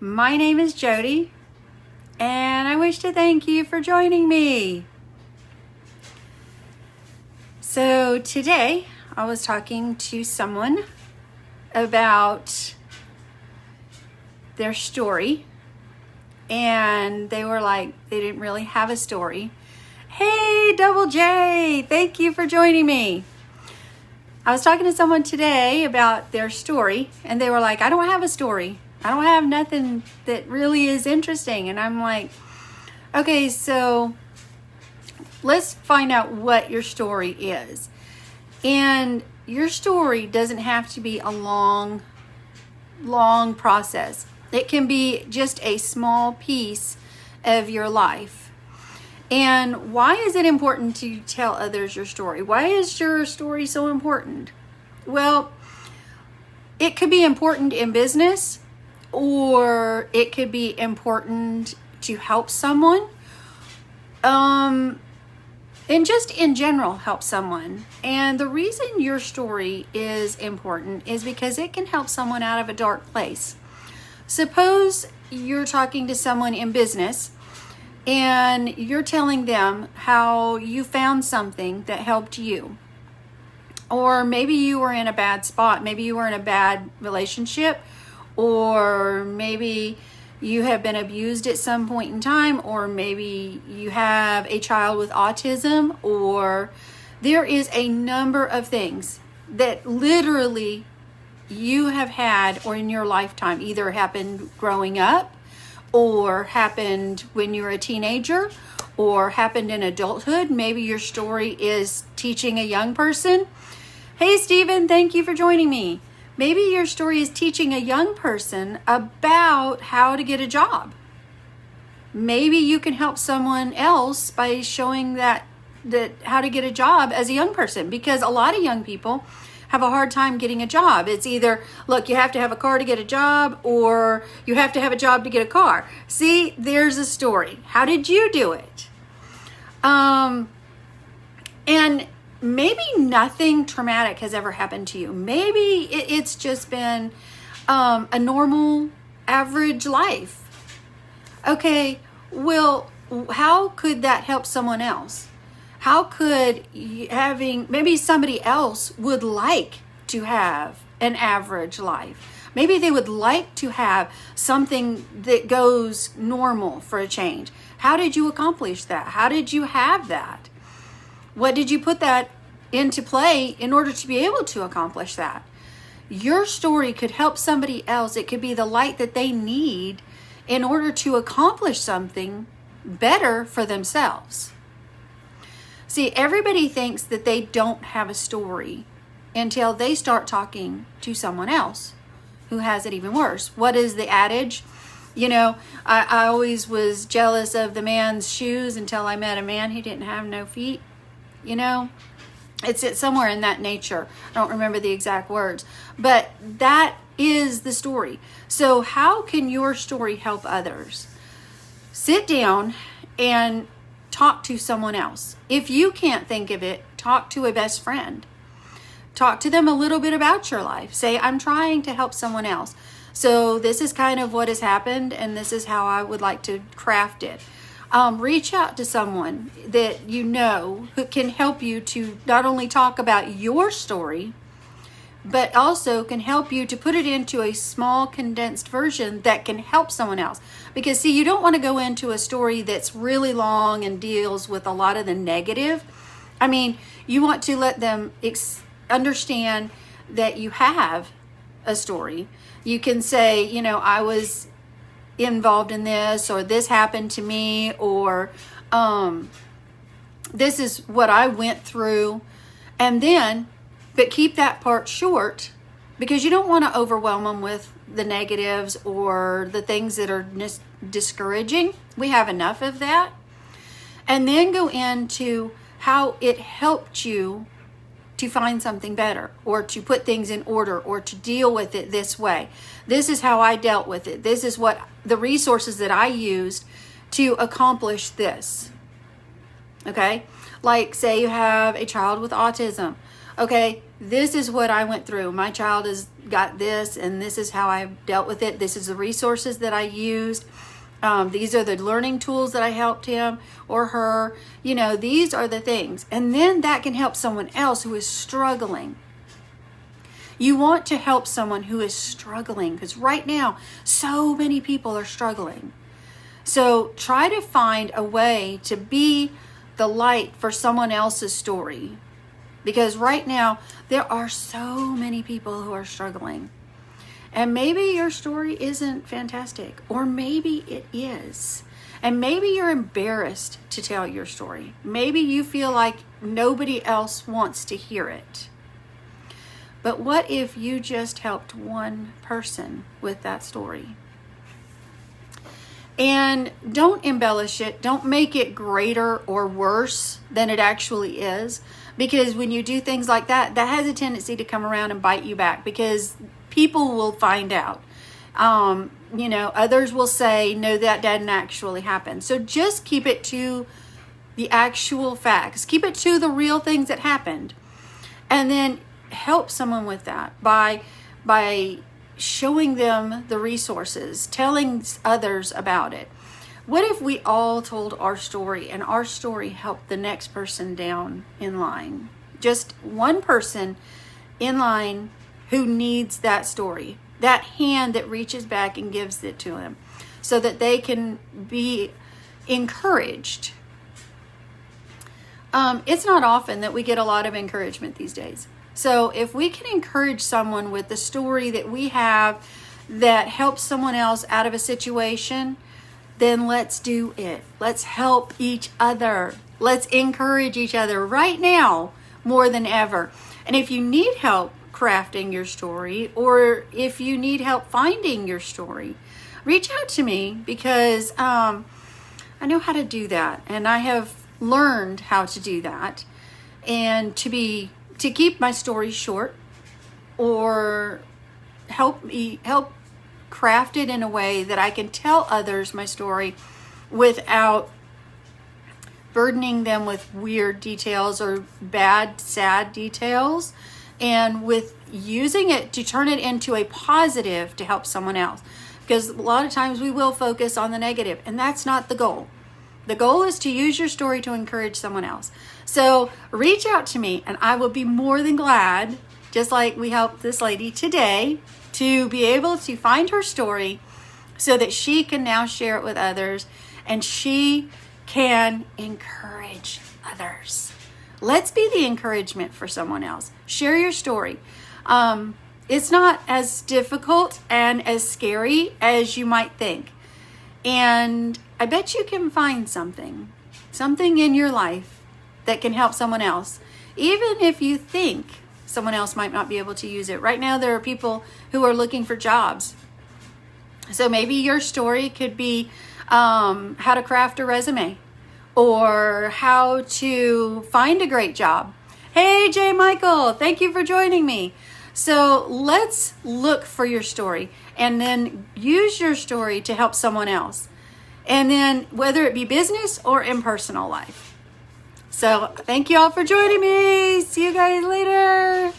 My name is Jody, and I wish to thank you for joining me. So today I was talking to someone about their story, and they were like, they didn't really have a story. Hey, Double J, thank you for joining me. I was talking to someone today about their story, and they were like, I don't have a story. I don't have nothing that really is interesting. And I'm like, okay, so let's find out what your story is. And your story doesn't have to be a long process. It can be just a small piece of your life. And why is it important to tell others your story? Why is your story so important? Well, it could be important in business, or it could be important to help someone, and just in general help someone. And the reason your story is important is because it can help someone out of a dark place. Suppose you're talking to someone in business and you're telling them how you found something that helped you. Or maybe you were in a bad spot. Maybe you were in a bad relationship, or maybe you have been abused at some point in time, or maybe you have a child with autism, or there is a number of things that literally you have had or in your lifetime either happened growing up, or happened when you were a teenager, or happened in adulthood. Maybe your story is teaching a young person. Hey, Stephen, thank you for joining me. Maybe your story is teaching a young person about how to get a job. Maybe you can help someone else by showing that how to get a job as a young person, because a lot of young people have a hard time getting a job. It's either, look, you have to have a car to get a job, or you have to have a job to get a car. See, there's a story. How did you do it? And maybe nothing traumatic has ever happened to you. Maybe it's just been a normal, average life. Okay, well, how could that help someone else? How could maybe somebody else would like to have an average life? Maybe they would like to have something that goes normal for a change. How did you accomplish that? How did you have that? What did you put that into play in order to be able to accomplish that? Your story could help somebody else. It could be the light that they need in order to accomplish something better for themselves. See, everybody thinks that they don't have a story until they start talking to someone else who has it even worse. What is the adage? You know, I always was jealous of the man's shoes until I met a man who didn't have no feet. You know, it's somewhere in that nature. I don't remember the exact words, but that is the story. So how can your story help others? Sit down and talk to someone else. If you can't think of it, talk to a best friend. Talk to them a little bit about your life. Say, I'm trying to help someone else. So this is kind of what has happened, and this is how I would like to craft it. Reach out to someone that you know who can help you to not only talk about your story, but also can help you to put it into a small condensed version that can help someone else. Because see, you don't want to go into a story that's really long and deals with a lot of the negative. I mean, you want to let them understand that you have a story. You can say, you know, I was involved in this, or this happened to me, or this is what I went through. And then, but keep that part short, because you don't want to overwhelm them with the negatives or the things that are discouraging. We have enough of that. And then go into how it helped you to find something better, or to put things in order, or to deal with it this way. This is how I dealt with it. This is what the resources that I used to accomplish this. Okay? Like, say you have a child with autism. Okay, this is what I went through. My child has got this, and this is how I dealt with it. This is the resources that I used. These are the learning tools that I helped him or her. These are the things. And then that can help someone else who is struggling. You want to help someone who is struggling, because right now, so many people are struggling. So try to find a way to be the light for someone else's story. Because right now, there are so many people who are struggling. And maybe your story isn't fantastic, or maybe it is. And maybe you're embarrassed to tell your story. Maybe you feel like nobody else wants to hear it. But what if you just helped one person with that story? And don't embellish it. Don't make it greater or worse than it actually is. Because when you do things like that, that has a tendency to come around and bite you back, because people will find out. Others will say, no, that didn't actually happen. So just keep it to the actual facts. Keep it to the real things that happened. And then help someone with that by showing them the resources, telling others about it. What if we all told our story, and our story helped the next person down in line? Just one person in line who needs that story, that hand that reaches back and gives it to them, so that they can be encouraged. It's not often that we get a lot of encouragement these days. So if we can encourage someone with the story that we have that helps someone else out of a situation, then let's do it. Let's help each other. Let's encourage each other right now more than ever. And if you need help crafting your story, or if you need help finding your story, reach out to me, because I know how to do that, and I have learned how to do that, and to keep my story short, or help craft it in a way that I can tell others my story without burdening them with weird details or bad, sad details, and with using it to turn it into a positive to help someone else. Because a lot of times we will focus on the negative, and that's not the goal. The goal is to use your story to encourage someone else. So reach out to me, and I will be more than glad, just like we helped this lady today, to be able to find her story so that she can now share it with others, and she can encourage others. Let's be the encouragement for someone else. Share your story. It's not as difficult and as scary as you might think. And I bet you can find something in your life that can help someone else, even if you think someone else might not be able to use it. Right now, there are people who are looking for jobs. So maybe your story could be how to craft a resume, or how to find a great job. Hey, J. Michael, thank you for joining me. So let's look for your story, and then use your story to help someone else. And then whether it be business or in personal life. So thank you all for joining me. See you guys later.